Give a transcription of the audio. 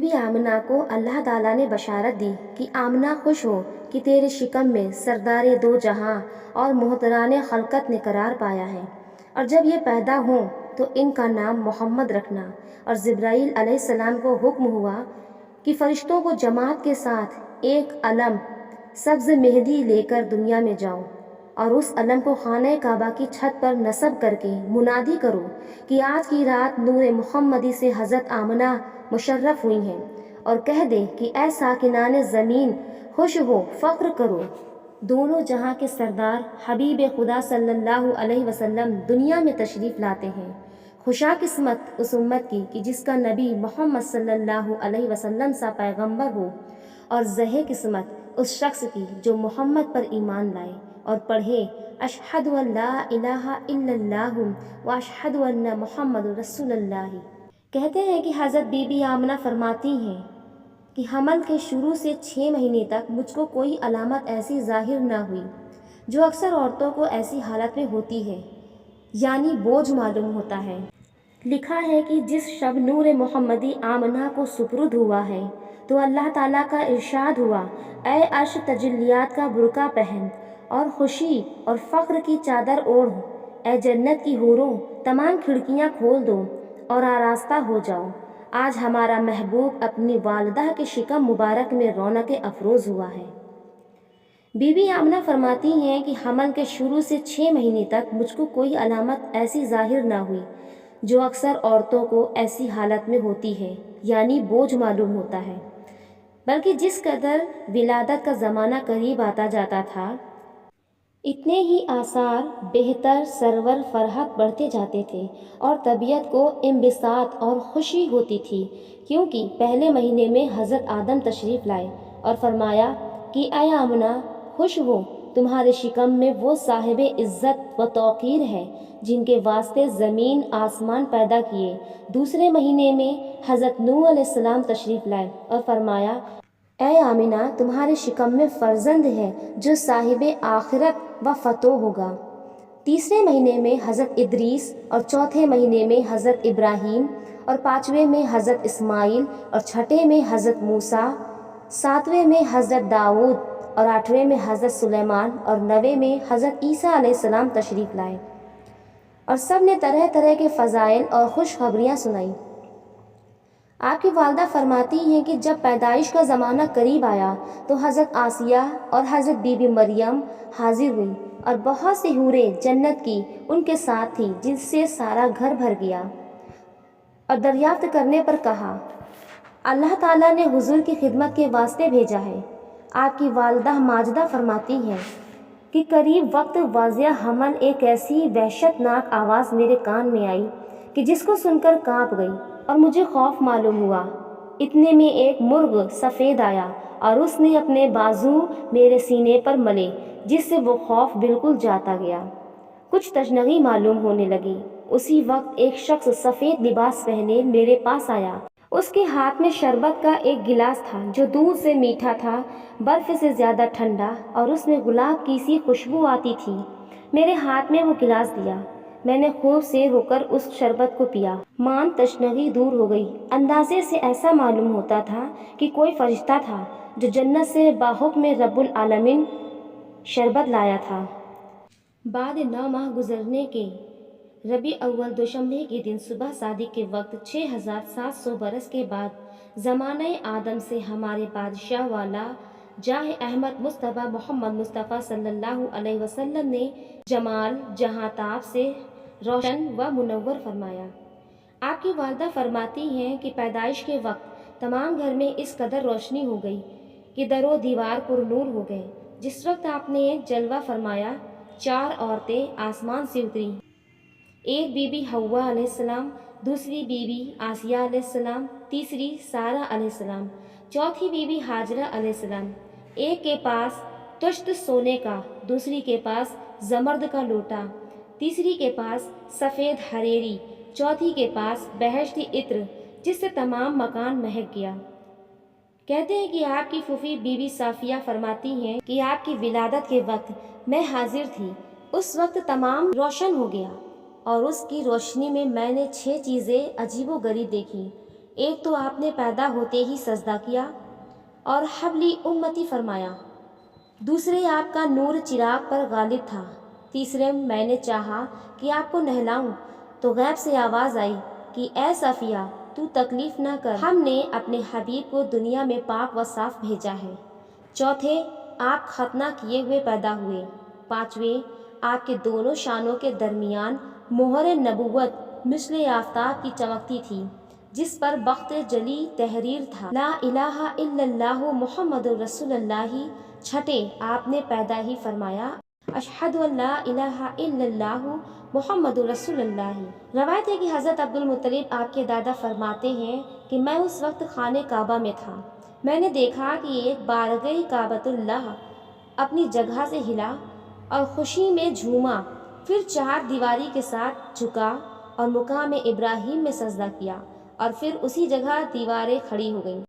Be Amna کو اللہ تعالیٰ نے بشارت دی کہ آمنہ خوش ہو کہ تیرے شکم میں سردار دو جہاں اور محتران خلقت نے قرار پایا ہے، اور جب یہ پیدا ہوں تو ان کا نام محمد رکھنا۔ اور جبرائیل علیہ السلام کو حکم ہوا کہ فرشتوں کو جماعت کے ساتھ ایک علم سبز مہدی لے کر دنیا میں جاؤ، اور اس علم کو خانہ کعبہ کی چھت پر نصب کر کے منادی کرو کہ آج کی رات نور محمدی سے حضرت آمنہ مشرف ہوئی ہیں، اور کہہ دے کہ اے ساکنان زمین خوش ہو، فخر کرو، دونوں جہاں کے سردار حبیب خدا صلی اللہ علیہ وسلم دنیا میں تشریف لاتے ہیں۔ خوشا قسمت اس امت کی کہ جس کا نبی محمد صلی اللہ علیہ وسلم سا پیغمبر ہو، اور زہے قسمت اس شخص کی جو محمد پر ایمان لائے اور پڑھے اشہد ان لا الہ الا اللہ و اشہد ان محمد رسول اللہ۔ کہتے ہیں کہ حضرت بی بی آمنہ فرماتی ہیں کہ حمل کے شروع سے 6 مہینے تک مجھ کو کوئی علامت ایسی ظاہر نہ ہوئی جو اکثر عورتوں کو ایسی حالت میں ہوتی ہے، یعنی بوجھ معلوم ہوتا ہے۔ لکھا ہے کہ جس شب نور محمدی آمنہ کو سپرد ہوا ہے تو اللہ تعالیٰ کا ارشاد ہوا، اے عرش تجلیات کا برقع پہن اور خوشی اور فخر کی چادر اوڑھ، اے جنت کی حوروں تمام کھڑکیاں کھول دو اور آراستہ ہو جاؤ، آج ہمارا محبوب اپنی والدہ کے شکم مبارک میں رونق افروز ہوا ہے۔ بی بی آمنہ فرماتی ہیں کہ حمل کے شروع سے 6 مہینے تک مجھ کو کوئی علامت ایسی ظاہر نہ ہوئی جو اکثر عورتوں کو ایسی حالت میں ہوتی ہے، یعنی بوجھ معلوم ہوتا ہے، بلکہ جس قدر ولادت کا زمانہ قریب آتا جاتا تھا اتنے ہی آثار بہتر سرور فرحت بڑھتے جاتے تھے اور طبیعت کو انبساط اور خوشی ہوتی تھی، کیونکہ پہلے مہینے میں حضرت آدم تشریف لائے اور فرمایا کہ اے آمنہ خوش ہو، تمہارے شکم میں وہ صاحب عزت و توقیر ہے جن کے واسطے زمین آسمان پیدا کیے۔ دوسرے مہینے میں حضرت نوح علیہ السلام تشریف لائے اور فرمایا اے آمنہ تمہارے شکم میں فرزند ہے جو صاحب آخرت و فتح ہوگا۔ تیسرے مہینے میں حضرت ادریس، اور چوتھے مہینے میں حضرت ابراہیم، اور پانچویں میں حضرت اسماعیل، اور چھٹے میں حضرت موسیٰ، ساتویں میں حضرت داؤد، اور آٹھویں میں حضرت سلیمان، اور نویں میں حضرت عیسیٰ علیہ السلام تشریف لائے، اور سب نے طرح طرح کے فضائل اور خوشخبریاں سنائیں۔ آپ کی والدہ فرماتی ہیں کہ جب پیدائش کا زمانہ قریب آیا تو حضرت آسیہ اور حضرت بی بی مریم حاضر ہوئی، اور بہت سی حوریں جنت کی ان کے ساتھ تھیں جس سے سارا گھر بھر گیا، اور دریافت کرنے پر کہا اللہ تعالیٰ نے حضور کی خدمت کے واسطے بھیجا ہے۔ آپ کی والدہ ماجدہ فرماتی ہیں کہ قریب وقت واضح حمل ایک ایسی وحشت ناک آواز میرے کان میں آئی کہ جس کو سن کر کانپ گئی اور مجھے خوف معلوم ہوا۔ اتنے میں ایک مرغ سفید آیا اور اس نے اپنے بازو میرے سینے پر ملے، جس سے وہ خوف بالکل جاتا گیا۔ کچھ تشنگی معلوم ہونے لگی۔ اسی وقت ایک شخص سفید لباس پہنے میرے پاس آیا۔ اس کے ہاتھ میں شربت کا ایک گلاس تھا جو دودھ سے میٹھا تھا، برف سے زیادہ ٹھنڈا، اور اس میں گلاب کی سی خوشبو آتی تھی۔ میرے ہاتھ میں وہ گلاس دیا، میں نے خوب سے ہو کر اس شربت کو پیا، مان تشنگی دور ہو گئی۔ اندازے سے ایسا معلوم ہوتا تھا کہ کوئی فرشتہ تھا جو جنت سے باحکم رب العالمین شربت لایا تھا۔ بعد 9 ماہ گزرنے کے ربیع اول دوشنبے کے دن صبح صادق کے وقت 6700 برس کے بعد زمانہ آدم سے ہمارے بادشاہ والا جاہ احمد مصطفیٰ محمد مصطفیٰ صلی اللہ علیہ وسلم نے جمال جہاں تاب سے روشن و منور فرمایا۔ آپ کی والدہ فرماتی ہیں کہ پیدائش کے وقت تمام گھر میں اس قدر روشنی ہو گئی کہ در و دیوار پر نور ہو گئے۔ جس وقت آپ نے ایک جلوہ فرمایا، 4 عورتیں آسمان سے اتریں، ایک بی بی حوا علیہ السلام، دوسری بی بی آسیہ علیہ السلام، تیسری سارہ علیہ السلام، چوتھی بی بی ہاجرہ علیہ السلام۔ ایک کے پاس طشت سونے کا، دوسری کے پاس زمرد کا لوٹا، تیسری کے پاس سفید حریری، چوتھی کے پاس بہشتی عطر جس سے تمام مکان مہک گیا۔ کہتے ہیں کہ آپ کی پھوپھی بی بی صافیہ فرماتی ہیں کہ آپ کی ولادت کے وقت میں حاضر تھی، اس وقت تمام روشن ہو گیا، اور اس کی روشنی میں نے 6 چیزیں عجیب و غریب دیکھی۔ ایک تو آپ نے پیدا ہوتے ہی سجدہ کیا اور حبلی امتی فرمایا، دوسرے آپ کا نور چراغ پر غالب تھا، تیسرے میں نے چاہا کہ آپ کو نہلاؤں تو غیب سے آواز آئی کہ اے صفیہ تو تکلیف نہ کر، ہم نے اپنے حبیب کو دنیا میں پاک و صاف بھیجا ہے۔ چوتھے آپ ختنہ کیے ہوئے پیدا ہوئے۔ پانچویں آپ کے دونوں شانوں کے درمیان مہر نبوت مثل آفتاب کی چمکتی تھی جس پر بخت جلی تحریر تھا، لا الہ الا اللہ محمد رسول اللہ۔ چھٹے آپ نے پیدا ہی فرمایا، اشہد ان لا الہ الا اللہ محمد رسول اللہ۔ روایت ہے کہ حضرت عبد المطلب آپ کے دادا فرماتے ہیں کہ میں اس وقت خانہ کعبہ میں تھا، میں نے دیکھا کہ ایک بارگاہ کعبۃ اللہ اپنی جگہ سے ہلا اور خوشی میں جھوما، پھر چار دیواری کے ساتھ جھکا اور مقام ابراہیم میں سجدہ کیا اور پھر اسی جگہ دیواریں کھڑی ہو گئیں۔